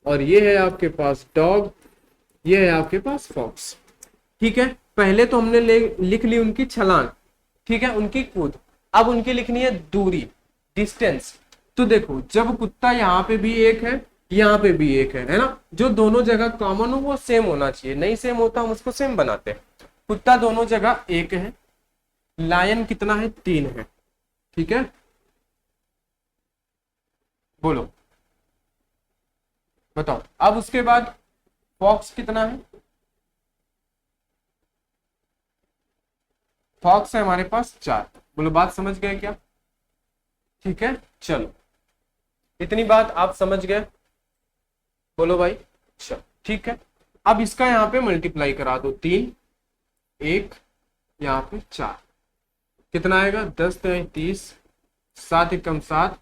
और ये है आपके पास डॉग, ये है आपके पास फॉक्स, ठीक है। पहले तो हमने लिख ली उनकी छलांग, ठीक है, उनकी कूद। अब उनकी लिखनी है दूरी, डिस्टेंस। तो देखो जब कुत्ता यहाँ पे भी एक है, यहाँ पे भी एक है ना, जो दोनों जगह कॉमन हो वो सेम होना चाहिए। नहीं सेम होता हम उसको सेम बनाते हैं। कुत्ता दोनों जगह 1 है, लायन कितना है? 3 है, ठीक है। बोलो बताओ। अब उसके बाद फॉक्स कितना है? फॉक्स है हमारे पास 4। बोलो बात समझ गए क्या? ठीक है, चलो इतनी बात आप समझ गए? बोलो भाई, चलो ठीक है। अब इसका यहाँ पे मल्टीप्लाई करा दो, 3, 1, यहाँ पे 4, कितना आएगा? 10 × 30, 7 × 7,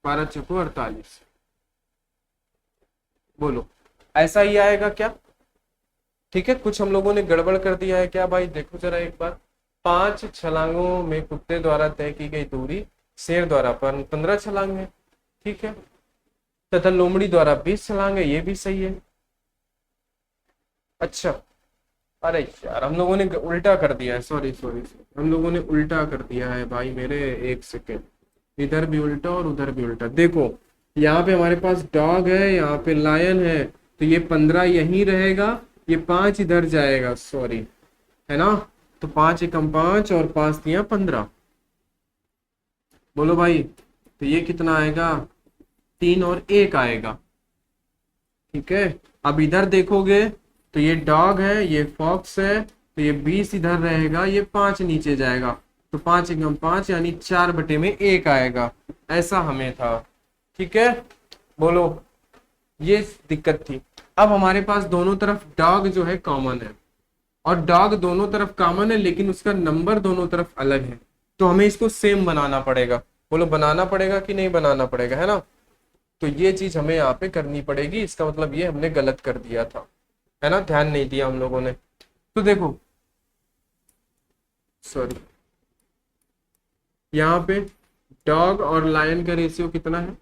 12 × 48। बोलो ऐसा ही आएगा क्या? ठीक है, कुछ हम लोगों ने गड़बड़ कर दिया है क्या भाई? देखो जरा एक बार। 5 छलांगों में कुत्ते द्वारा तय की गई दूरी शेर द्वारा 15 छलांग है, ठीक है, तथा लोमड़ी द्वारा 20 छलांग है, ये भी सही है। अच्छा, अरे यार हम लोगों ने उल्टा कर दिया है, सॉरी, हम लोगों ने उल्टा कर दिया है भाई मेरे। 1 सेकेंड, इधर भी उल्टा और उधर भी उल्टा। देखो यहाँ पे हमारे पास डॉग है, यहाँ पे लायन है, तो ये 15 यहीं रहेगा, ये 5 इधर जाएगा, सॉरी, है ना। तो 5 एकम 5 और 5 तिया 15। बोलो भाई, तो ये कितना आएगा, 3 और 1 आएगा। ठीक है, अब इधर देखोगे तो ये डॉग है, ये फॉक्स है, तो ये 20 इधर रहेगा, ये 5 नीचे जाएगा, तो 5 एकम 5 यानी 4/1 आएगा। ऐसा हमें था। ठीक है, बोलो, ये दिक्कत थी। अब हमारे पास दोनों तरफ डॉग जो है कॉमन है, और डॉग दोनों तरफ कॉमन है लेकिन उसका नंबर दोनों तरफ अलग है, तो हमें इसको सेम बनाना पड़ेगा। बोलो, बनाना पड़ेगा कि नहीं बनाना पड़ेगा, है ना। तो ये चीज हमें यहाँ पे करनी पड़ेगी, इसका मतलब ये हमने गलत कर दिया था, है ना, ध्यान नहीं दिया हम लोगों ने। तो देखो, सॉरी, यहाँ पे डॉग और लायन का रेशियो कितना है,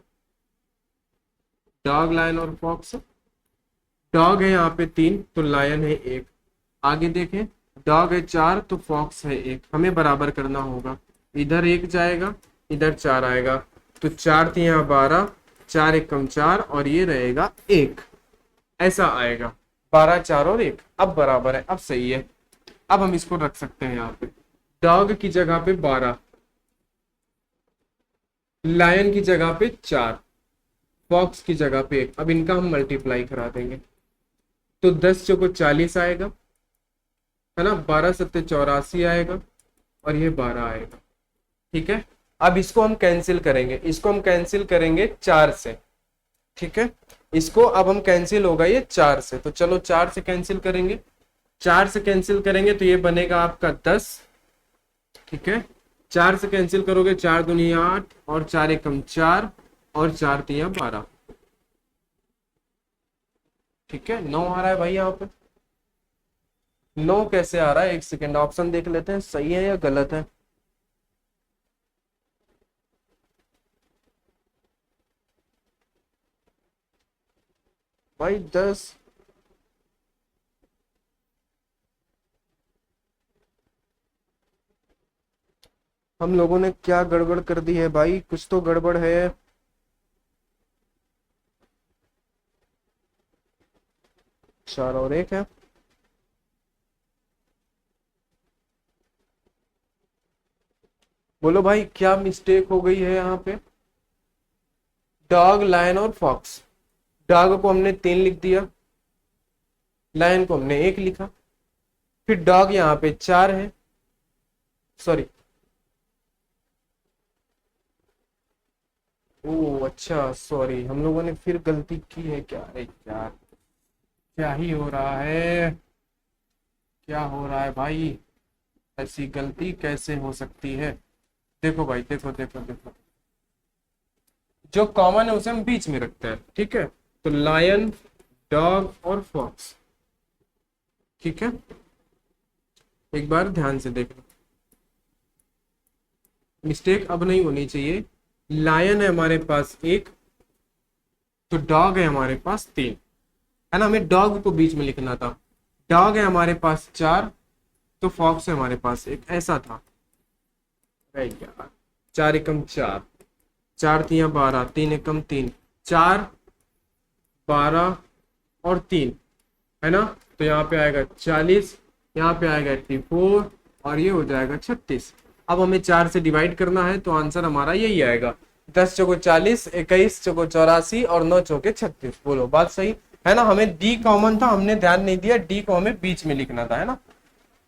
डॉग लायन और फॉक्स, डॉग है यहाँ पे 3 तो लायन है 1। आगे देखें, डॉग है 4 तो फॉक्स है 1। हमें बराबर करना होगा, इधर 1 जाएगा, इधर 4 आएगा, तो 4 तिया 12, 4 एकम 4 और ये रहेगा 1, ऐसा आएगा। 12 4 और 1 अब बराबर है, अब सही है। अब हम इसको रख सकते हैं यहाँ पे, डॉग की जगह पे 12, लायन की जगह पे 4, फॉक्स की जगह पे 1। अब इनका हम मल्टीप्लाई करा देंगे, तो 10 चौको 40 आएगा, है ना, 12 सत्ते 84 आएगा, और ये 12 आएगा। ठीक है, अब इसको हम कैंसिल करेंगे, इसको हम कैंसिल करेंगे 4 से। ठीक है, इसको अब हम कैंसिल होगा ये 4 से, तो चलो 4 से कैंसिल करेंगे, 4 से कैंसिल करेंगे तो ये बनेगा आपका 10। ठीक है, 4 से कैंसिल करोगे, 4 दूनी 8 और 4 एकम 4 और 4 तिया 12। ठीक है, 9 आ रहा है भाई यहाँ पे। 9 कैसे आ रहा है, एक सेकेंड, ऑप्शन देख लेते हैं सही है या गलत है। भाई 10, हम लोगों ने क्या गड़बड़ कर दी है भाई, कुछ तो गड़बड़ है। 4 और 1 है, बोलो भाई क्या मिस्टेक हो गई है यहाँ पे। डॉग लायन और फॉक्स, डॉग को हमने 3 लिख दिया, लायन को हमने 1 लिखा, फिर डॉग यहाँ पे 4 है, सॉरी, ओ अच्छा सॉरी, हम लोगों ने फिर गलती की है क्या, अरे यार क्या ही हो रहा है, क्या हो रहा है भाई, ऐसी गलती कैसे हो सकती है। देखो भाई, देखो देखो देखो, जो कॉमन है उसे हम बीच में रखते हैं। ठीक है, तो लायन, डॉग और फॉक्स। ठीक है, एक बार ध्यान से देखना, मिस्टेक अब नहीं होनी चाहिए। लायन है हमारे पास 1, तो डॉग है हमारे पास 3, है ना, हमें डॉग को बीच में लिखना था। डॉग है हमारे पास 4, तो फॉक्स है हमारे पास 1, ऐसा था। अरे यार, 4 एकम 4, 4 तिया 12, 3 एकम 3, 4 12 और 3, है ना, तो यहाँ पे आएगा 40, यहाँ पे आएगा 84 और ये हो जाएगा 36। अब हमें 4 से डिवाइड करना है, तो आंसर हमारा यही आएगा, 10 चौको 40, 21 चौको 84 और 9 चौके 36। बोलो बात सही है ना। हमें डी कॉमन था, हमने ध्यान नहीं दिया, डी को हमें बीच में लिखना था, है ना।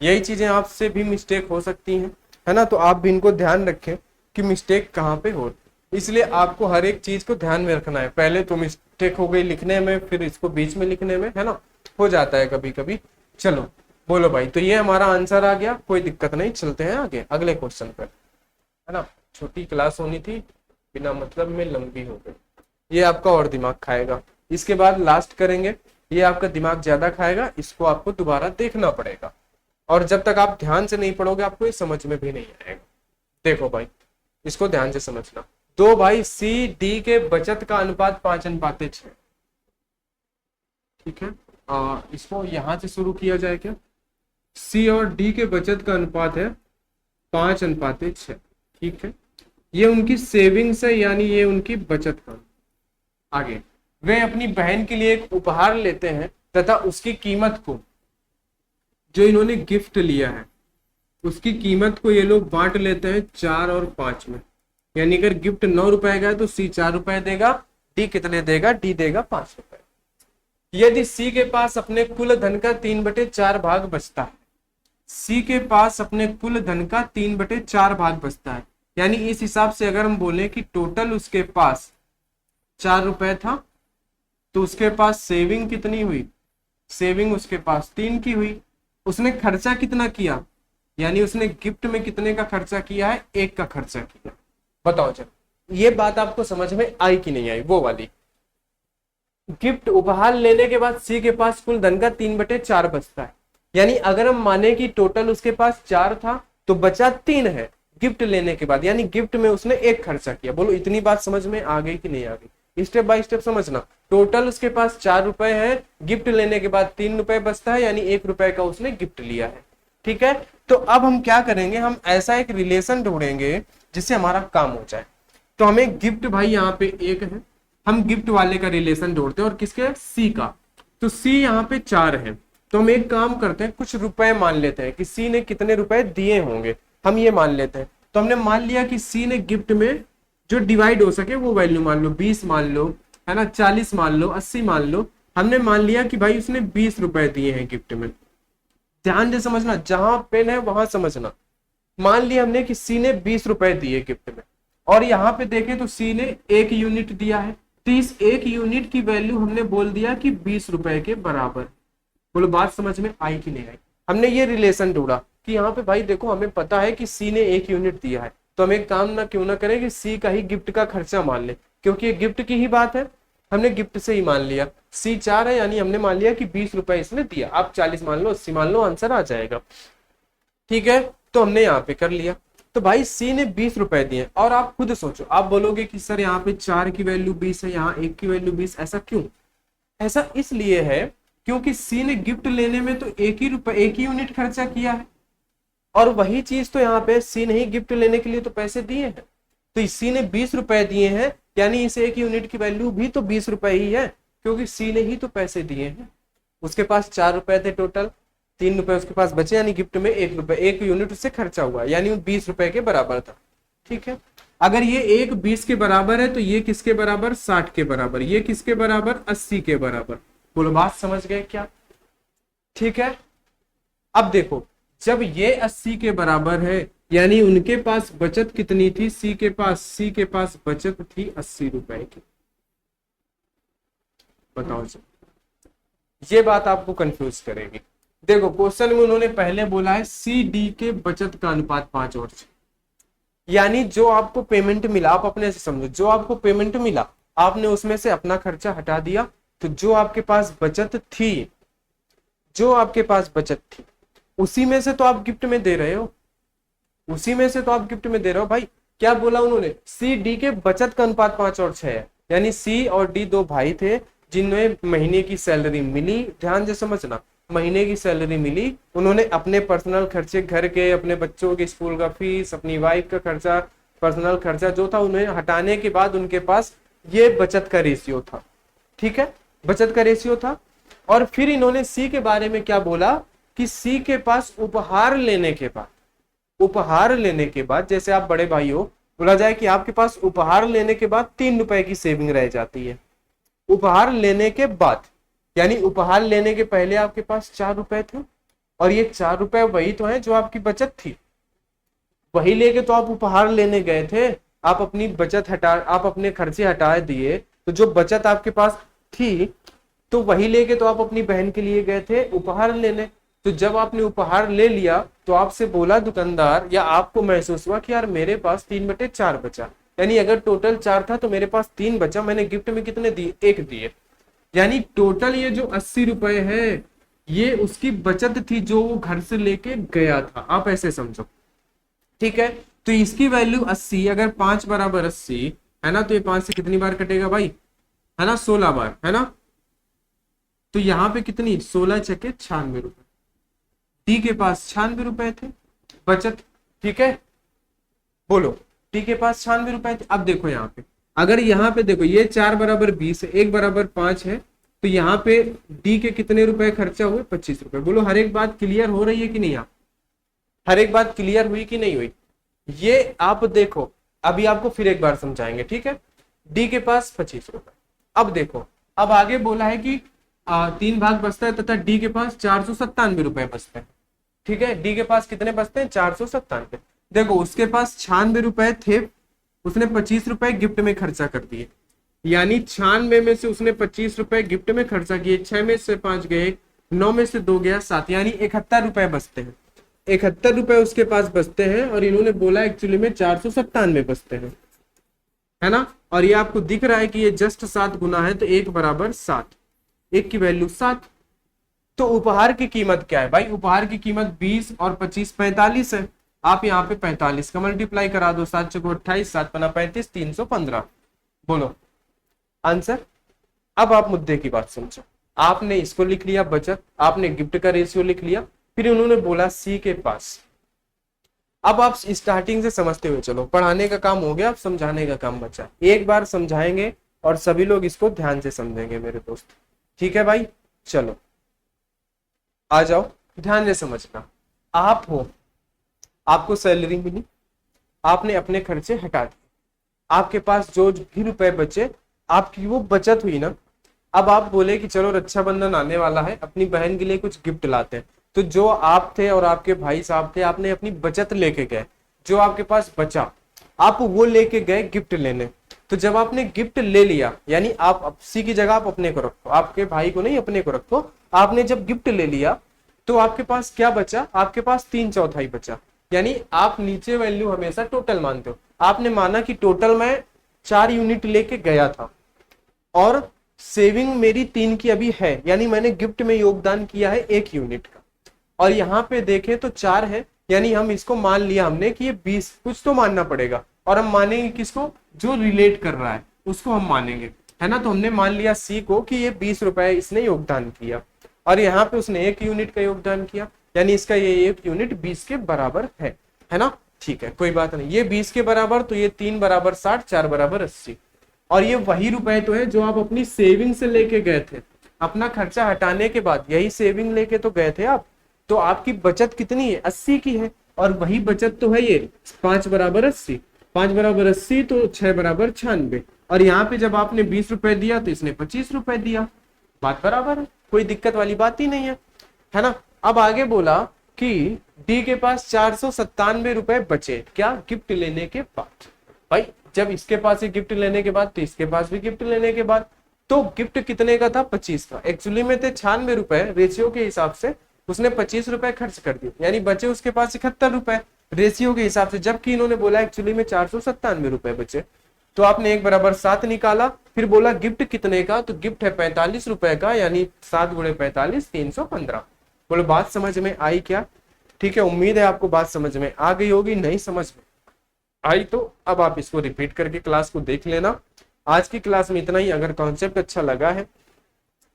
यही चीजें आपसे भी मिस्टेक हो सकती हैं, है ना, तो आप भी इनको ध्यान रखें कि मिस्टेक कहाँ पे हो। इसलिए आपको हर एक चीज को ध्यान में रखना है। पहले तो मिस्टेक हो गई लिखने में, फिर इसको बीच में लिखने में, है ना, हो जाता है कभी कभी। चलो बोलो भाई, तो ये हमारा आंसर आ गया, कोई दिक्कत नहीं, चलते हैं आगे अगले क्वेश्चन पर, है ना। छोटी क्लास होनी थी, बिना मतलब में लंबी हो गई, ये आपका और दिमाग खाएगा। इसके बाद लास्ट करेंगे, ये आपका दिमाग ज्यादा खाएगा, इसको आपको दोबारा देखना पड़ेगा, और जब तक आप ध्यान से नहीं पढ़ोगे आपको ये समझ में भी नहीं आएगा। देखो भाई, इसको ध्यान से समझना। तो भाई सी डी के बचत का अनुपात 5:6। ठीक है, इसको यहां से शुरू किया जाए क्या। सी और डी के बचत का अनुपात है 5:6। ठीक है, ये उनकी सेविंग्स है, यानी ये उनकी बचत का, आगे वे अपनी बहन के लिए एक उपहार लेते हैं तथा उसकी कीमत को, जो इन्होंने गिफ्ट लिया है उसकी कीमत को ये लोग बांट लेते हैं 4 और 5 में। यानी अगर गिफ्ट 9 रुपए का है तो सी 4 रुपए देगा, डी कितने देगा, डी देगा 5 रुपए। यदि सी के पास अपने कुल धन का 3/4 भाग बचता है, सी के पास अपने कुल धन का 3/4 भाग बचता है, यानी इस हिसाब से अगर हम बोले कि टोटल उसके पास 4 रुपए था तो उसके पास सेविंग कितनी हुई, सेविंग उसके पास 3 की हुई। उसने खर्चा कितना किया, यानी उसने गिफ्ट में कितने का खर्चा किया है, 1 का खर्चा किया। बताओ चलो ये बात आपको समझ में आई कि नहीं आई, वो वाली। गिफ्ट उपहार लेने के बाद सी के पास कुल धन का 3/4 बचता है, यानी अगर हम माने कि टोटल उसके पास 4 था तो बचा 3 है गिफ्ट लेने के बाद, यानी गिफ्ट में उसने 1 खर्चा किया। बोलो इतनी बात समझ में आ गई कि नहीं आ गई, स्टेप बाय स्टेप समझना। टोटल उसके पास 4 रुपए है, गिफ्ट लेने के बाद 3 रुपए बचता है, यानी 1 रुपए का उसने गिफ्ट लिया है। ठीक है, तो अब हम क्या करेंगे, हम ऐसा एक रिलेशन ढूंढेंगे जिससे हमारा काम हो जाए। तो हमें गिफ्ट भाई यहाँ पे 1 है, हम गिफ्ट वाले का रिलेशन ढूंढते हैं और किसके, सी का। तो सी यहाँ पे 4 है, तो हम एक काम करते हैं, कुछ रुपए मान लेते हैं कि सी ने कितने रुपए दिए होंगे, हम ये मान लेते हैं। तो हमने मान लिया कि सी ने गिफ्ट में जो डिवाइड हो सके वो वैल्यू मान लो, 20 मान लो, है ना, 40 मान लो, 80 मान लो। हमने मान लिया कि भाई उसने 20 रुपए दिए हैं गिफ्ट में। ध्यान से समझना, जहां पेन है वहां समझना। मान लिया हमने कि सी ने 20 रुपए दिए गिफ्ट में, और यहाँ पे देखें तो सी ने 1 यूनिट दिया है, तो इस 1 यूनिट की वैल्यू हमने बोल दिया कि 20 रुपए के बराबर। बोलो बात समझ में आई कि नहीं आई। हमने ये रिलेशन ढूंढा कि यहाँ पे भाई देखो हमें पता है कि सी ने 1 यूनिट दिया है, तो हम एक काम ना क्यों ना करें कि सी का ही गिफ्ट का खर्चा मान ले, क्योंकि ये गिफ्ट की ही बात है, हमने गिफ्ट से ही मान लिया। सी 4 है, यानी हमने मान लिया कि 20 रुपए इसने दिया। आप 40 मान लो, 80 मान लो, आंसर आ जाएगा। ठीक है, तो हमने यहाँ पे कर लिया। तो भाई सी ने 20 रुपए दिए, और आप खुद सोचो, आप बोलोगे कि सर यहाँ पे 4 की वैल्यू 20 है, यहाँ 1 की वैल्यू 20, ऐसा क्यों? ऐसा इसलिए है क्योंकि सी ने गिफ्ट लेने में तो 1 ही यूनिट खर्चा किया है, और वही चीज तो यहाँ पे सी ने ही गिफ्ट लेने के लिए तो पैसे दिए हैं। तो सी ने 20 रुपए दिए हैं, यानी इस 1 यूनिट की वैल्यू भी तो 20 रुपए ही है, क्योंकि सी ने ही तो पैसे दिए हैं। उसके पास 4 रुपए थे टोटल, 3 रुपए उसके पास बचे, यानी गिफ्ट में 1 रुपए, 1 यूनिट उससे खर्चा हुआ, यानी वो 20 रुपए के बराबर था। ठीक है, अगर ये 1 20 के बराबर है तो ये किसके बराबर, 60 के बराबर, ये किसके बराबर, 80 के बराबर। बोलो बात समझ गए क्या? ठीक है, अब देखो जब ये 80 के बराबर है, यानी उनके पास बचत कितनी थी, सी के पास बचत थी 80 रुपए की। बताओ जी, ये बात आपको कंफ्यूज करेगी। देखो क्वेश्चन में उन्होंने पहले बोला है सी डी के बचत का अनुपात 5 और 6, यानी जो आपको पेमेंट मिला, आप अपने से समझो, जो आपको पेमेंट मिला आपने उसमें से अपना खर्चा हटा दिया, तो जो आपके पास बचत थी, जो आपके पास बचत थी उसी में से तो आप गिफ्ट में दे रहे हो, उसी में से तो आप गिफ्ट में दे रहे हो। भाई क्या बोला उन्होंने, सी डी के बचत का अनुपात 5 और 6 है, यानी सी और डी 2 भाई थे जिन्हें महीने की सैलरी मिली। ध्यान से समझना, महीने की सैलरी मिली, उन्होंने अपने पर्सनल खर्चे, घर के, अपने बच्चों के स्कूल का फीस, अपनी वाइफ का खर्चा, पर्सनल खर्चा जो था उन्हें हटाने के बाद उनके पास ये बचत का रेशियो था। ठीक है, बचत का रेशियो था। और फिर इन्होंने सी के बारे में क्या बोला कि सी के पास उपहार लेने के बाद, उपहार लेने के बाद, जैसे आप बड़े भाई हो, बोला जाए कि आपके पास उपहार लेने के बाद 3 रुपए की सेविंग रह जाती है। उपहार लेने के बाद, यानी उपहार लेने के पहले आपके पास 4 रुपए थे, और ये 4 रुपए वही तो है जो आपकी बचत थी, वही लेके तो आप उपहार लेने गए थे। आप अपनी बचत हटा, आप अपने खर्चे हटा दिए, तो जो बचत आपके पास थी तो वही लेके तो आप अपनी बहन के लिए गए थे उपहार लेने। तो जब आपने उपहार ले लिया तो आपसे बोला दुकानदार, या आपको महसूस हुआ कि यार मेरे पास 3/4 बचा, यानी अगर टोटल 4 था तो मेरे पास 3 बचा, मैंने गिफ्ट में कितने दिए, 1 दिए, यानी टोटल ये जो 80 रुपए है ये उसकी बचत थी जो वो घर से लेके गया था। आप ऐसे समझो। ठीक है, तो इसकी वैल्यू 80, अगर 5 बराबर 80 है ना, तो ये 5 से कितनी बार कटेगा भाई, है ना, 16 बार, है ना। तो यहाँ पे कितनी, 16 छके 96 रुपए, टी के पास 96 रुपए थे बचत। ठीक है, बोलो टी के पास 96 रुपए थे। अब देखो यहाँ पे अगर यहाँ पे देखो ये 4 बराबर 20 है, 1 बराबर 5 है, तो यहाँ पे डी के कितने रुपए खर्चा हुए? 25 रुपए। बोलो हर एक बात क्लियर हो रही है कि नहीं? आप हर एक बात क्लियर हुई कि नहीं हुई? ये आप देखो, अभी आपको फिर एक बार समझाएंगे, ठीक है। डी के पास 25 रुपए। अब देखो, अब आगे बोला है कि 3 भाग बचता है तथा डी के पास 497 रुपए बचते हैं, ठीक है। डी के पास कितने बचते हैं? 497। देखो उसके पास 96 रुपए थे, उसने 25 रुपए गिफ्ट में खर्चा कर दिए, यानी 96 में से उसने 25 रुपए गिफ्ट में खर्चा किए। 6 में से 5 गए, 9 में से 2 गया 7, यानी 71 रुपए बचते हैं। 71 रुपए उसके पास बचते हैं और इन्होंने बोला एक्चुअली में 497 बचते हैं, है ना। और ये आपको दिख रहा है कि ये जस्ट 7 गुना है, तो 1 बराबर 7, 1 की वैल्यू 7। तो उपहार की कीमत क्या है भाई? उपहार की कीमत 20 और 25 45 है। आप यहाँ पे 45 का मल्टीप्लाई करा दो, 7 चौको 28, 7 पना 35, 315। बोलो आंसर। अब आप मुद्दे की बात समझो। आपने इसको लिख लिया बचत, आपने गिफ्ट का रेशियो लिख लिया, फिर उन्होंने बोला सी के पास। अब आप स्टार्टिंग से समझते हुए चलो, पढ़ाने का काम हो गया, अब समझाने का काम बचा। एक बार समझाएंगे और सभी लोग इसको ध्यान से समझेंगे मेरे दोस्त, ठीक है भाई। चलो आ जाओ, ध्यान से समझना। आप हो, आपको सैलरी मिली, आपने अपने खर्चे हटा दिए, आपके पास जो भी रुपए बचे, आपकी वो बचत हुई ना। अब आप बोले कि चलो रक्षाबंधन आने वाला है, अपनी बहन के लिए कुछ गिफ्ट लाते हैं। तो जो आप थे और आपके भाई साहब थे, आपने अपनी बचत लेके गए, जो आपके पास बचा आप वो लेके गए गिफ्ट लेने। तो जब आपने गिफ्ट ले लिया, यानी आप सी की जगह आप अपने को रखो, आपके भाई को नहीं अपने को रखो। आपने जब गिफ्ट ले लिया तो आपके पास क्या बचा? आपके पास 3/4 बचा, यानी आप नीचे वैल्यू हमेशा टोटल मानते हो। आपने माना कि टोटल मैं 4 यूनिट लेके गया था और सेविंग मेरी 3 की अभी है, यानी मैंने गिफ्ट में योगदान किया है 1 यूनिट का। और यहाँ पे देखें तो 4 है, यानी हम इसको मान लिया हमने कि ये 20, कुछ तो मानना पड़ेगा। और हम मानेंगे किसको? जो रिलेट कर रहा है उसको हम मानेंगे, है ना। तो हमने मान लिया सी को कि ये 20 रुपए इसने योगदान किया, और यहाँ पे उसने 1 यूनिट का योगदान किया, यानी इसका ये 1 यूनिट 20 के बराबर है ना। ठीक है, कोई बात नहीं। ये 20 के बराबर, तो ये 3 बराबर 60, 4 बराबर 80। और ये वही रुपए तो है जो आप अपनी सेविंग से लेके गए थे, अपना खर्चा हटाने के बाद यही सेविंग लेके तो गए थे आप। तो आपकी बचत कितनी है? 80 की है, और वही बचत तो है ये 5 बराबर 80। 5 बराबर 80 तो 6 बराबर 96। और यहाँ पे जब आपने 20 रुपए दिया तो इसने 25 रुपए दिया, बात बराबर है, कोई दिक्कत वाली बात ही नहीं है ना। अब आगे बोला कि डी के पास 497 रुपए बचे, क्या? गिफ्ट लेने के बाद। भाई जब इसके पास ही गिफ्ट लेने के बाद तो इसके पास भी गिफ्ट लेने के बाद, तो गिफ्ट कितने का था? 25 का। एक्चुअली में थे 96 रुपए, रेशियो के हिसाब से उसने 25 रुपए खर्च कर दिए, यानी बचे उसके पास 71 रुपए रेशियो के हिसाब से, जबकि इन्होंने बोला एक्चुअली में 497 रुपए बचे। तो आपने 1 बराबर 7 निकाला, फिर बोला गिफ्ट कितने का? तो गिफ्ट है 45 रुपए का, यानी 7 गुणे 45, 315। बोलो बात समझ में आई क्या? ठीक है, उम्मीद है आपको बात समझ में आ गई होगी। नहीं समझ में आई तो अब आप इसको रिपीट करके क्लास को देख लेना। आज की क्लास में इतना ही। अगर कॉन्सेप्ट अच्छा लगा है,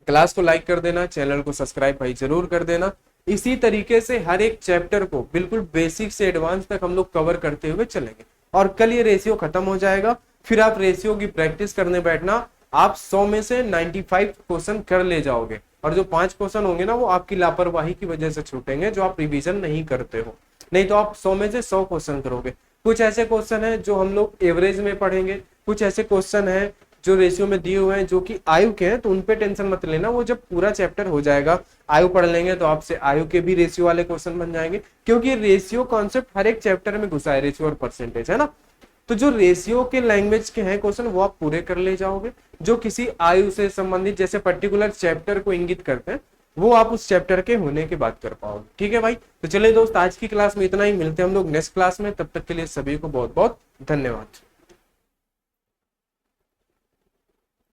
क्लास को लाइक कर देना, चैनल को सब्सक्राइब भाई जरूर कर देना। इसी तरीके से हर एक चैप्टर को बिल्कुल बेसिक से एडवांस तक हम लोग कवर करते हुए चलेंगे। और कल ये रेशियो खत्म हो जाएगा, फिर आप रेशियो की प्रैक्टिस करने बैठना। आप 100 में से 95 क्वेश्चन कर ले जाओगे, और जो 5 क्वेश्चन होंगे ना वो आपकी लापरवाही की वजह से छूटेंगे, जो आप रिवीजन नहीं करते हो। नहीं तो आप 100 में से 100 क्वेश्चन करोगे। कुछ ऐसे क्वेश्चन है जो हम लोग एवरेज में पढ़ेंगे, कुछ ऐसे क्वेश्चन है जो रेशियो में दिए हुए हैं जो कि आयु के हैं, तो उनपे टेंशन मत लेना। वो जब पूरा चैप्टर हो जाएगा, आयु पढ़ लेंगे, तो आपसे आयु के भी रेशियो वाले क्वेश्चन बन जाएंगे, क्योंकि रेशियो कॉन्सेप्ट हर एक चैप्टर में घुसा है, रेशियो और परसेंटेज, है ना। तो जो रेशियो के लैंग्वेज के हैं क्वेश्चन वो आप पूरे कर ले जाओगे। जो किसी आयु से संबंधित जैसे पर्टिकुलर चैप्टर को इंगित करते हैं, वो आप उस चैप्टर के होने के बाद कर पाओगे। ठीक है भाई, तो चलिए दोस्त, आज की क्लास में इतना ही। मिलते हैं हम लोग नेक्स्ट क्लास में, तब तक के लिए सभी को बहुत बहुत धन्यवाद।